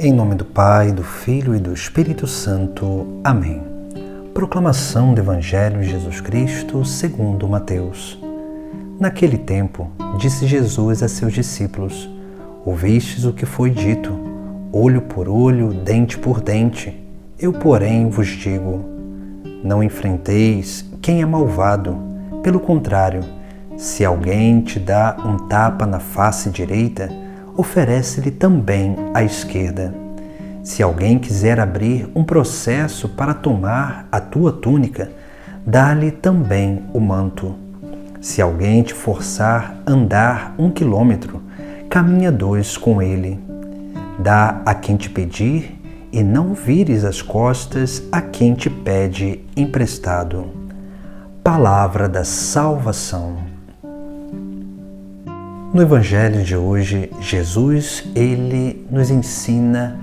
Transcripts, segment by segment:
Em nome do Pai, do Filho e do Espírito Santo. Amém. Proclamação do Evangelho de Jesus Cristo segundo Mateus. Naquele tempo, disse Jesus a seus discípulos: Ouvistes o que foi dito, olho por olho, dente por dente. Eu, porém, vos digo, não enfrenteis quem é malvado. Pelo contrário, se alguém te dá um tapa na face direita, oferece-lhe também a esquerda. Se alguém quiser abrir um processo para tomar a tua túnica, dá-lhe também o manto. Se alguém te forçar a andar 1 quilômetro, caminha 2 com ele. Dá a quem te pedir e não vires as costas a quem te pede emprestado. Palavra da salvação. No Evangelho de hoje, Jesus, ele nos ensina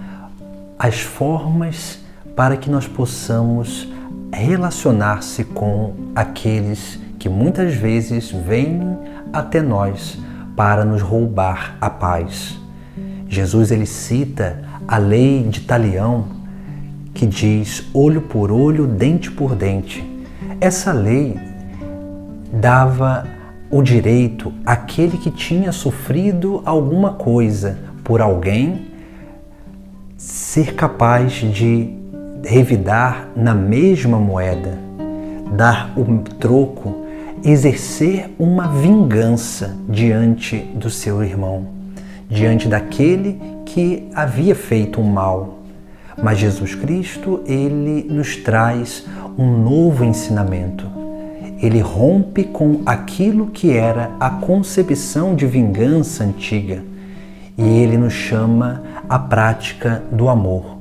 as formas para que nós possamos relacionar-se com aqueles que muitas vezes vêm até nós para nos roubar a paz. Jesus, ele cita a lei de Talião, que diz olho por olho, dente por dente. Essa lei dava o direito àquele que tinha sofrido alguma coisa por alguém ser capaz de revidar na mesma moeda, dar o troco, exercer uma vingança diante do seu irmão, diante daquele que havia feito um mal. Mas Jesus Cristo, ele nos traz um novo ensinamento. Ele rompe com aquilo que era a concepção de vingança antiga e ele nos chama à prática do amor.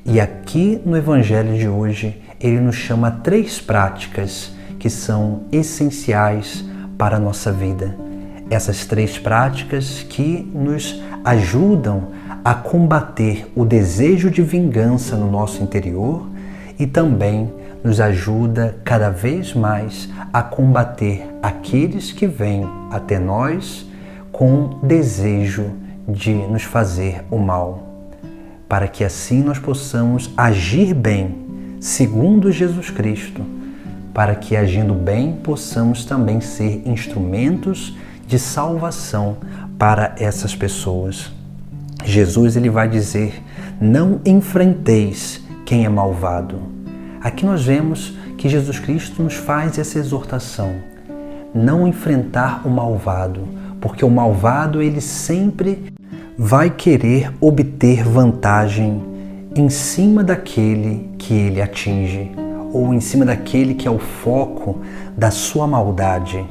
E aqui no Evangelho de hoje, ele nos chama a 3 práticas que são essenciais para a nossa vida. Essas 3 práticas que nos ajudam a combater o desejo de vingança no nosso interior e também nos ajuda cada vez mais a combater aqueles que vêm até nós com desejo de nos fazer o mal, para que assim nós possamos agir bem, segundo Jesus Cristo, para que agindo bem possamos também ser instrumentos de salvação para essas pessoas. Jesus, ele vai dizer: não enfrenteis quem é malvado. Aqui nós vemos que Jesus Cristo nos faz essa exortação: não enfrentar o malvado, porque o malvado ele sempre vai querer obter vantagem em cima daquele que ele atinge, ou em cima daquele que é o foco da sua maldade.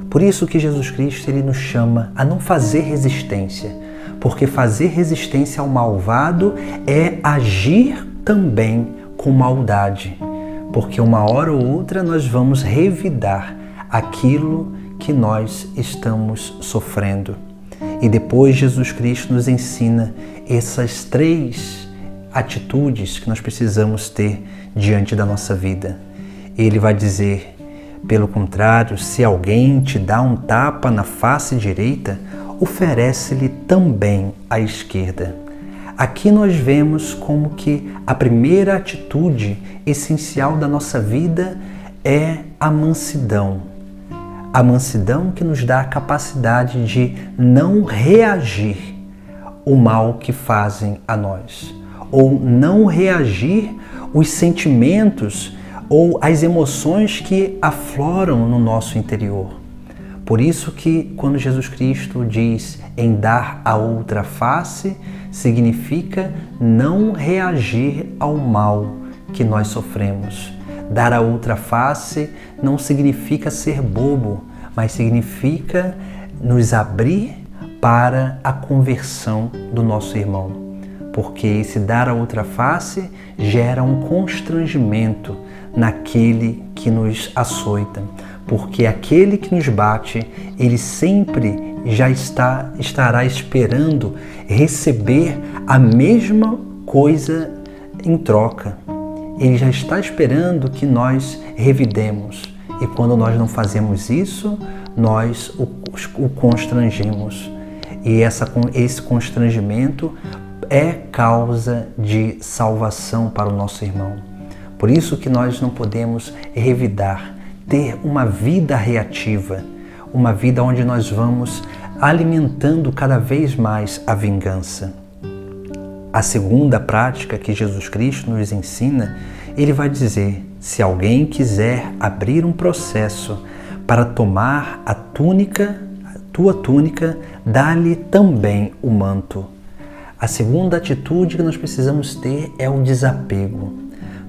Por isso que Jesus Cristo ele nos chama a não fazer resistência, porque fazer resistência ao malvado é agir também com maldade, porque uma hora ou outra nós vamos revidar aquilo que nós estamos sofrendo. E depois Jesus Cristo nos ensina essas 3 atitudes que nós precisamos ter diante da nossa vida. Ele vai dizer: pelo contrário, se alguém te dá um tapa na face direita, oferece-lhe também a esquerda. Aqui nós vemos como que a primeira atitude essencial da nossa vida é a mansidão. A mansidão que nos dá a capacidade de não reagir ao mal que fazem a nós, ou não reagir os sentimentos ou as emoções que afloram no nosso interior. Por isso que quando Jesus Cristo diz em dar a outra face, significa não reagir ao mal que nós sofremos. Dar a outra face não significa ser bobo, mas significa nos abrir para a conversão do nosso irmão. Porque esse dar a outra face gera um constrangimento naquele que nos açoita. Porque aquele que nos bate, ele sempre já estará esperando receber a mesma coisa em troca. Ele já está esperando que nós revidemos. E quando nós não fazemos isso, nós o constrangemos. E esse constrangimento é causa de salvação para o nosso irmão. Por isso que nós não podemos revidar, ter uma vida reativa, uma vida onde nós vamos alimentando cada vez mais a vingança. A segunda prática que Jesus Cristo nos ensina, ele vai dizer: se alguém quiser abrir um processo para tomar a tua túnica, dá-lhe também o manto. A segunda atitude que nós precisamos ter é o desapego,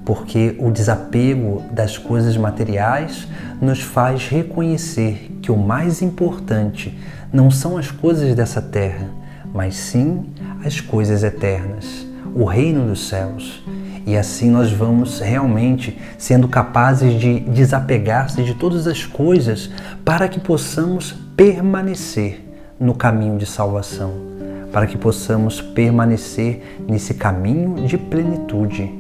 porque o desapego das coisas materiais nos faz reconhecer que o mais importante não são as coisas dessa terra, mas sim as coisas eternas, o reino dos céus. E assim nós vamos realmente sendo capazes de desapegar-se de todas as coisas para que possamos permanecer no caminho de salvação, para que possamos permanecer nesse caminho de plenitude,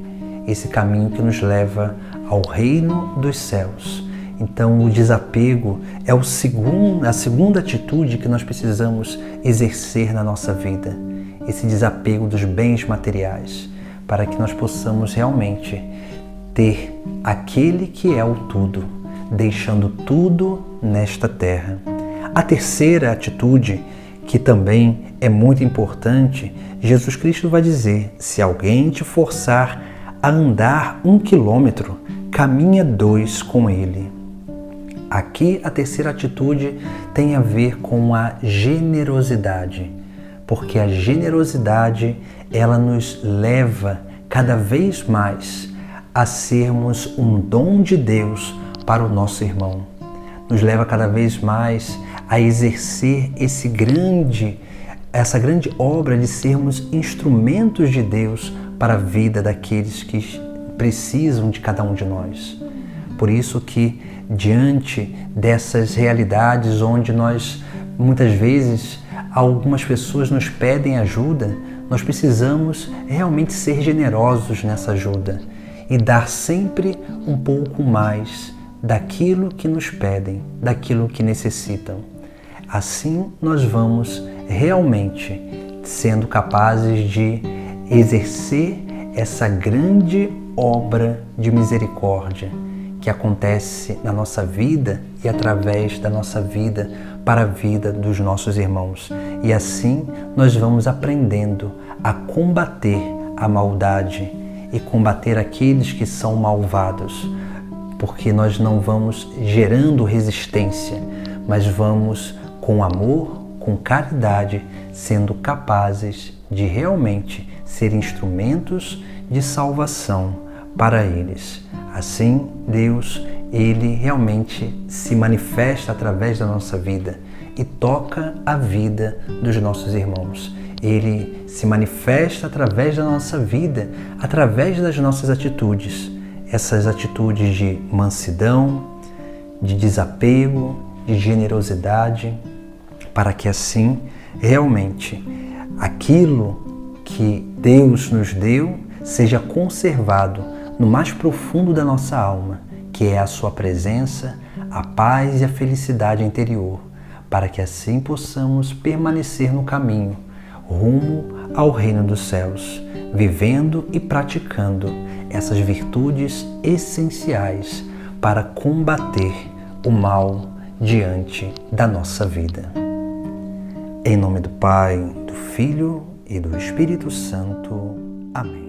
esse caminho que nos leva ao reino dos céus. Então o desapego é a segunda atitude que nós precisamos exercer na nossa vida, esse desapego dos bens materiais, para que nós possamos realmente ter aquele que é o tudo, deixando tudo nesta terra. A terceira atitude, que também é muito importante, Jesus Cristo vai dizer: se alguém te forçar a andar 1 quilômetro, caminha 2 com ele. Aqui a terceira atitude tem a ver com a generosidade, porque a generosidade ela nos leva cada vez mais a sermos um dom de Deus para o nosso irmão. Nos leva cada vez mais a exercer essa grande obra de sermos instrumentos de Deus para a vida daqueles que precisam de cada um de nós. Por isso que, diante dessas realidades onde nós, muitas vezes, algumas pessoas nos pedem ajuda, nós precisamos realmente ser generosos nessa ajuda e dar sempre um pouco mais daquilo que nos pedem, daquilo que necessitam. Assim nós vamos realmente sendo capazes de exercer essa grande obra de misericórdia que acontece na nossa vida e através da nossa vida para a vida dos nossos irmãos. E assim nós vamos aprendendo a combater a maldade e combater aqueles que são malvados, porque nós não vamos gerando resistência, mas vamos com amor, com caridade, sendo capazes de realmente ser instrumentos de salvação para eles. Assim, Deus, Ele realmente se manifesta através da nossa vida e toca a vida dos nossos irmãos. Ele se manifesta através da nossa vida, através das nossas atitudes. Essas atitudes de mansidão, de desapego, de generosidade, para que assim, realmente, aquilo que Deus nos deu seja conservado no mais profundo da nossa alma, que é a sua presença, a paz e a felicidade interior, para que assim possamos permanecer no caminho, rumo ao reino dos céus, vivendo e praticando essas virtudes essenciais para combater o mal diante da nossa vida. Em nome do Pai, do Filho e do Espírito Santo. Amém.